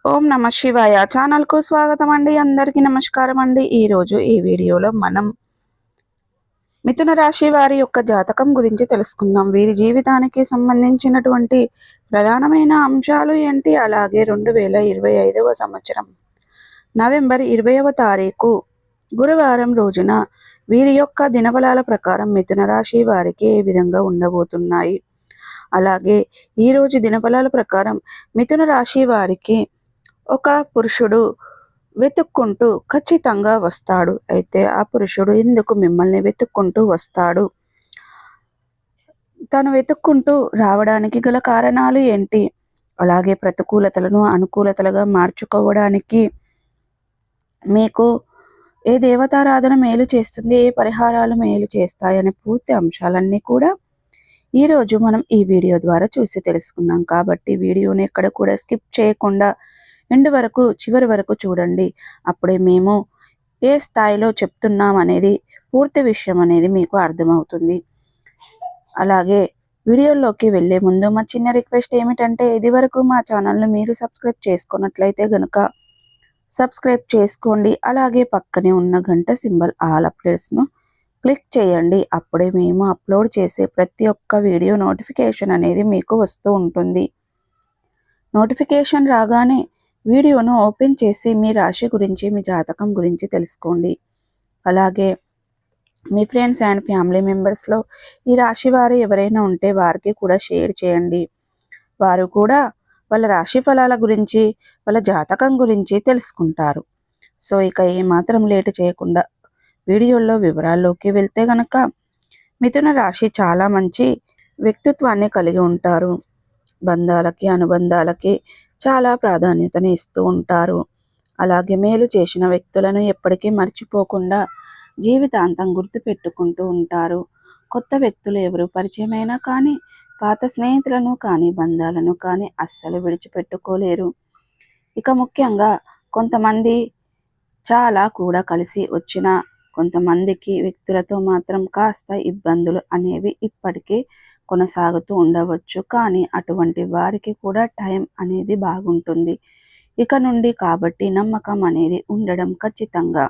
ఓం నమ శివాయ ఛానల్కు స్వాగతం అండి. అందరికీ నమస్కారం అండి. ఈరోజు ఈ వీడియోలో మనం మిథున రాశి వారి యొక్క జాతకం గురించి తెలుసుకుందాం. వీరి జీవితానికి సంబంధించినటువంటి ప్రధానమైన అంశాలు ఏంటి, అలాగే 2025వ సంవత్సరం నవంబర్ 20వ తారీఖు గురువారం రోజున వీరి యొక్క దినఫలాల ప్రకారం మిథున రాశి వారికి ఏ విధంగా ఉండబోతున్నాయి, అలాగే ఈరోజు దినఫలాల ప్రకారం మిథున రాశి వారికి ఒక పురుషుడు వెతుక్కుంటూ ఖచ్చితంగా వస్తాడు. అయితే ఆ పురుషుడు ఎందుకు మిమ్మల్ని వెతుక్కుంటూ వస్తాడు, తను వెతుక్కుంటూ రావడానికి గల కారణాలు ఏంటి, అలాగే ప్రతికూలతలను అనుకూలతలుగా మార్చుకోవడానికి మీకు ఏ దేవతారాధన మేలు చేస్తుంది, ఏ పరిహారాలు మేలు చేస్తాయనే పూర్తి అంశాలన్నీ కూడా ఈరోజు మనం ఈ వీడియో ద్వారా చూసి తెలుసుకుందాం. కాబట్టి వీడియోని ఎక్కడ కూడా స్కిప్ చేయకుండా ఎండ్ వరకు చివరి వరకు చూడండి. అప్పుడే మేము ఏ స్థాయిలో చెప్తున్నాం అనేది పూర్తి విషయం అనేది మీకు అర్థమవుతుంది. అలాగే వీడియోలోకి వెళ్ళే ముందు మా చిన్న రిక్వెస్ట్ ఏమిటంటే, ఇది వరకు మా ఛానల్ని మీరు సబ్స్క్రైబ్ చేసుకున్నట్లయితే కనుక సబ్స్క్రైబ్ చేసుకోండి. అలాగే పక్కనే ఉన్న గంట సింబల్ ఆల్ అప్డేట్స్ను క్లిక్ చేయండి. అప్పుడే మేము అప్లోడ్ చేసే ప్రతి ఒక్క వీడియో నోటిఫికేషన్ అనేది మీకు వస్తూ ఉంటుంది. నోటిఫికేషన్ రాగానే వీడియోను ఓపెన్ చేసి మీ రాశి గురించి, మీ జాతకం గురించి తెలుసుకోండి. అలాగే మీ ఫ్రెండ్స్ అండ్ ఫ్యామిలీ మెంబర్స్లో ఈ రాశి వారు ఎవరైనా ఉంటే వారికి కూడా షేర్ చేయండి. వారు కూడా వాళ్ళ రాశి ఫలాల గురించి, వాళ్ళ జాతకం గురించి తెలుసుకుంటారు. సో ఇక ఏమాత్రం లేటు చేయకుండా వీడియోలో వివరాల్లోకి వెళ్తే గనక, మిథున రాశి చాలా మంచి వ్యక్తిత్వాన్ని కలిగి ఉంటారు. బంధాలకి, అనుబంధాలకి చాలా ప్రాధాన్యతని ఇస్తూ ఉంటారు. అలాగే మేలు చేసిన వ్యక్తులను ఎప్పటికీ మర్చిపోకుండా జీవితాంతం గుర్తుపెట్టుకుంటూ ఉంటారు. కొత్త వ్యక్తులు ఎవరు పరిచయమైనా కానీ పాత స్నేహితులను కానీ బంధాలను కానీ అస్సలు విడిచిపెట్టుకోలేరు. ఇక ముఖ్యంగా కొంతమంది చాలా కూడా కలిసి వచ్చిన కొంతమందికి వ్యక్తులతో మాత్రం కాస్త ఇబ్బందులు అనేవి ఇప్పటికీ కొనసాగుతూ ఉండవచ్చు. కానీ అటువంటి వారికి కూడా టైం అనేది బాగుంటుంది ఇక నుండి. కాబట్టి నమ్మకం అనేది ఉండడం ఖచ్చితంగా.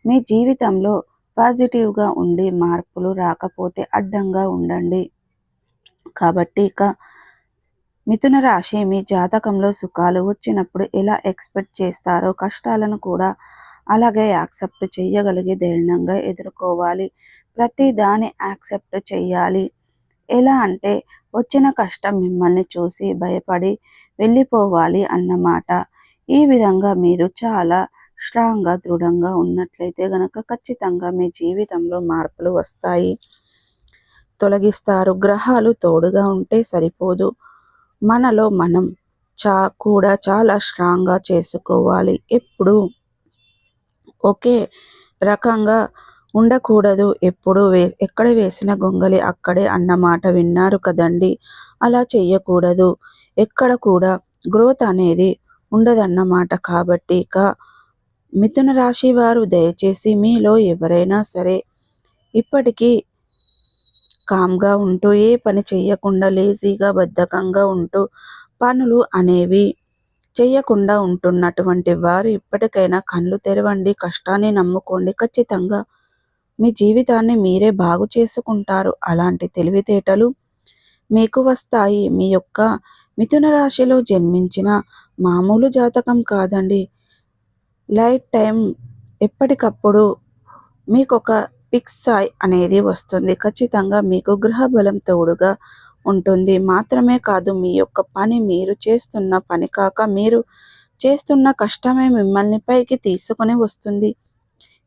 మీ జీవితంలో పాజిటివ్గా ఉండి మార్పులు రాకపోతే అడ్డంగా ఉండండి. కాబట్టి ఇక మిథున రాశి మీ జాతకంలో సుఖాలు వచ్చినప్పుడు ఎలా ఎక్స్పెక్ట్ చేస్తారో, కష్టాలను కూడా అలాగే యాక్సెప్ట్ చేయగలిగి ధైర్యంగా ఎదుర్కోవాలి. ప్రతి దాన్ని యాక్సెప్ట్ చేయాలి. ఎలా అంటే వచ్చిన కష్టం మిమ్మల్ని చూసి భయపడి వెళ్ళిపోవాలి అన్నమాట. ఈ విధంగా మీరు చాలా స్ట్రాంగ్గా, దృఢంగా ఉన్నట్లయితే గనక ఖచ్చితంగా మీ జీవితంలో మార్పులు వస్తాయి, తొలగిస్తారు. గ్రహాలు తోడుగా ఉంటే సరిపోదు, మనలో మనం కూడా చాలా స్ట్రాంగ్గా చేసుకోవాలి. ఎప్పుడు ఒకే రకంగా ఉండకూడదు. ఎప్పుడు ఎక్కడ వేసిన గొంగలి అక్కడే అన్నమాట విన్నారు కదండి. అలా చెయ్యకూడదు. ఎక్కడ కూడా గ్రోత్ అనేది ఉండదన్నమాట. కాబట్టి ఇక మిథున రాశి వారు దయచేసి మీలో ఎవరైనా సరే ఇప్పటికీ కామ్గా ఉంటూ ఏ పని చెయ్యకుండా లేజీగా బద్ధకంగా ఉంటూ పనులు అనేవి చెయ్యకుండా ఉంటున్నటువంటి వారు ఇప్పటికైనా కళ్ళు తెరవండి, కష్టాన్ని నమ్ముకోండి. ఖచ్చితంగా మీ జీవితాన్ని మీరే బాగు చేసుకుంటారు. అలాంటి తెలివితేటలు మీకు వస్తాయి. మీ యొక్క మిథున రాశిలో జన్మించిన మామూలు జాతకం కాదండి, లైఫ్ టైం ఎప్పటికప్పుడు మీకు ఒక ఫిక్స్ అనేది వస్తుంది. ఖచ్చితంగా మీకు గృహ బలం తోడుగా ఉంటుంది. మాత్రమే కాదు, మీ యొక్క పని మీరు చేస్తున్న పని కాక మీరు చేస్తున్న కష్టమే మిమ్మల్ని పైకి తీసుకొని వస్తుంది.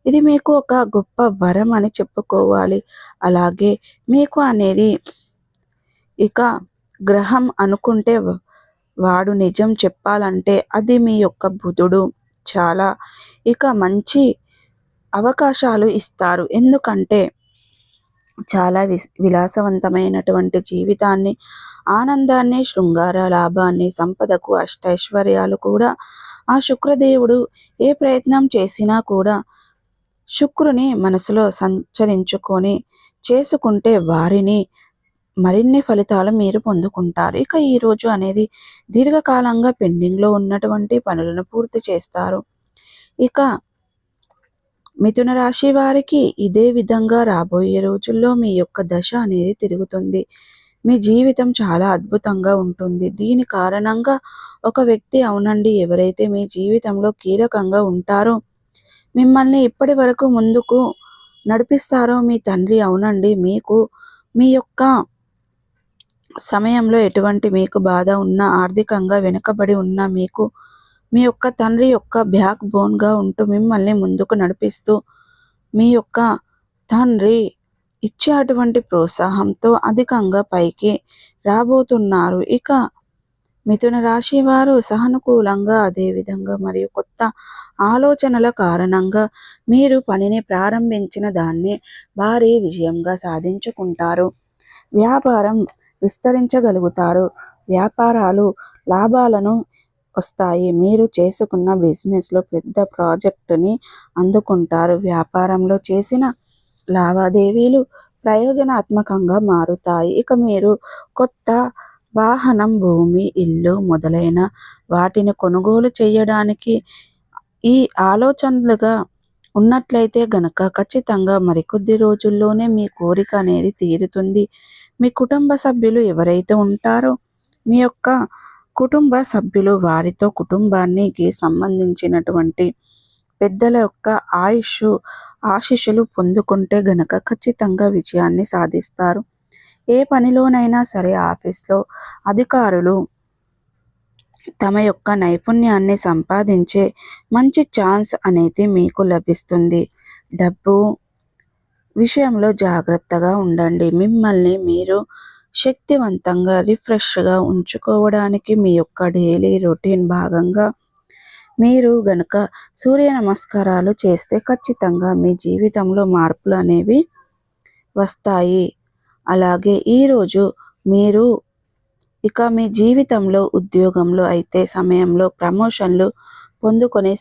ఇది మీకు ఒక గొప్ప వరం అని చెప్పుకోవాలి. అలాగే మీకు అనేది ఇక గ్రహం అనుకుంటే వాడు నిజం చెప్పాలంటే అది మీ యొక్క బుధుడు. చాలా ఇక మంచి అవకాశాలు ఇస్తారు. ఎందుకంటే చాలా విలాసవంతమైనటువంటి జీవితాన్ని, ఆనందాన్ని, శృంగార లాభాన్ని, సంపదకు, అష్టైశ్వర్యాలు కూడా ఆ శుక్రదేవుడు ఏ ప్రయత్నం చేసినా కూడా శుక్రుని మనసులో సంచరించుకొని చేసుకుంటే వారిని మరిన్ని ఫలితాలు మీరు పొందుకుంటారు. ఇక ఈరోజు అనేది దీర్ఘకాలంగా పెండింగ్‌లో ఉన్నటువంటి పనులను పూర్తి చేస్తారు. ఇక మిథున రాశి వారికి ఇదే విధంగా రాబోయే రోజుల్లో మీ యొక్క దశ అనేది తిరుగుతుంది. మీ జీవితం చాలా అద్భుతంగా ఉంటుంది. దీని కారణంగా ఒక వ్యక్తి అవునండి ఎవరైతే మీ జీవితంలో కీలకంగా ఉంటారో, మిమ్మల్ని ఇప్పటి వరకు ముందుకు నడిపిస్తారో మీ తండ్రి అవునండి. మీకు మీ యొక్క సమయంలో ఎటువంటి మీకు బాధ ఉన్నా, ఆర్థికంగా వెనుకబడి ఉన్నా మీకు మీ యొక్క తండ్రి యొక్క బ్యాక్ బోన్‌గా ఉంటూ మిమ్మల్ని ముందుకు నడిపిస్తూ, మీ యొక్క తండ్రి ఇచ్చే అటువంటి ప్రోత్సాహంతో అధికంగా పైకి రాబోతున్నారు. ఇక మిథున రాశి వారు సానుకూలంగా అదేవిధంగా మరియు కొత్త ఆలోచనల కారణంగా మీరు పనిని ప్రారంభించిన దాన్ని భారీ విజయంగా సాధించుకుంటారు. వ్యాపారం విస్తరించగలుగుతారు. వ్యాపారాలు లాభాలను వస్తాయి. మీరు చేసుకున్న బిజినెస్‌లో పెద్ద ప్రాజెక్ట్‌ని అందుకుంటారు. వ్యాపారంలో చేసిన లావాదేవీలు ప్రయోజనాత్మకంగా మారుతాయి. ఇక మీరు కొత్త వాహనం, భూమి, ఇల్లు మొదలైన వాటిని కొనుగోలు చేయడానికి ఈ ఆలోచనలుగా ఉన్నట్లయితే గనక ఖచ్చితంగా మరికొద్ది రోజుల్లోనే మీ కోరిక అనేది తీరుతుంది. మీ కుటుంబ సభ్యులు ఎవరైతే ఉంటారో మీ యొక్క కుటుంబ సభ్యులు వారితో కుటుంబానికి సంబంధించినటువంటి పెద్దల యొక్క ఆశీస్సులు పొందుకుంటే గనక ఖచ్చితంగా విజయాన్ని సాధిస్తారు. ఏ పనిలోనైనా సరే ఆఫీస్‌లో అధికారులు తమ యొక్క నైపుణ్యాన్ని సంపాదించే మంచి ఛాన్స్ అనేది మీకు లభిస్తుంది. డబ్బు విషయంలో జాగ్రత్తగా ఉండండి. మిమ్మల్ని మీరు శక్తివంతంగా, రిఫ్రెష్‌గా ఉంచుకోవడానికి మీ యొక్క డైలీ రొటీన్ భాగంగా మీరు గనక సూర్య నమస్కారాలు చేస్తే ఖచ్చితంగా మీ జీవితంలో మార్పులనేవి వస్తాయి. అలాగే ఈరోజు మీరు ఇక మీ జీవితంలో ఉద్యోగంలో అయితే సమయంలో ప్రమోషన్‌లు పొందుకునే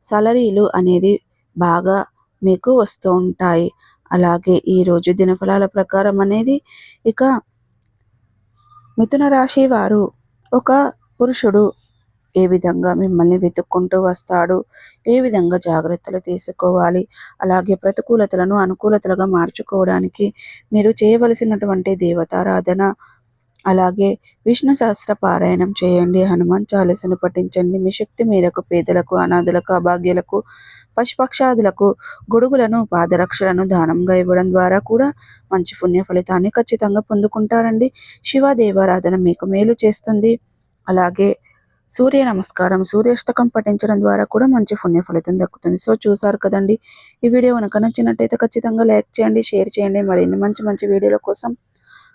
సాలరీలు అనేది బాగా మీకు వస్తూ ఉంటాయి. అలాగే ఈరోజు దినఫలాల ప్రకారం అనేది ఇక మిథున రాశి వారు ఒక పురుషుడు ఏ విధంగా మిమ్మల్ని వెతుక్కుంటూ వస్తాడు, ఏ విధంగా జాగ్రత్తలు తీసుకోవాలి, అలాగే ప్రతికూలతలను అనుకూలతలుగా మార్చుకోవడానికి మీరు చేయవలసినటువంటి దేవతారాధన, అలాగే విష్ణు సహస్ర పారాయణం చేయండి, హనుమాన్ చాలీసాను పఠించండి. మీ శక్తి మేరకు పేదలకు, అనాథలకు, అభాగ్యులకు, పశుపక్షాదులకు గొడుగులను, పాదరక్షలను దానంగా ఇవ్వడం ద్వారా కూడా మంచి పుణ్య ఫలితాన్ని ఖచ్చితంగా పొందుకుంటారండి. శివ దేవారాధన మీకు మేలు చేస్తుంది. అలాగే సూర్య నమస్కారం, సూర్యాష్టకం పఠించడం ద్వారా కూడా మంచి పుణ్య ఫలితం దక్కుతుంది. సో చూసారు కదండి. ఈ వీడియో కనుక నచ్చినట్టయితే ఖచ్చితంగా లైక్ చేయండి, షేర్ చేయండి. మరిన్ని మంచి మంచి వీడియోల కోసం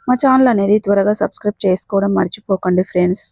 మా ఛానల్ అనేది త్వరగా సబ్స్క్రైబ్ చేసుకోవడం మర్చిపోకండి ఫ్రెండ్స్.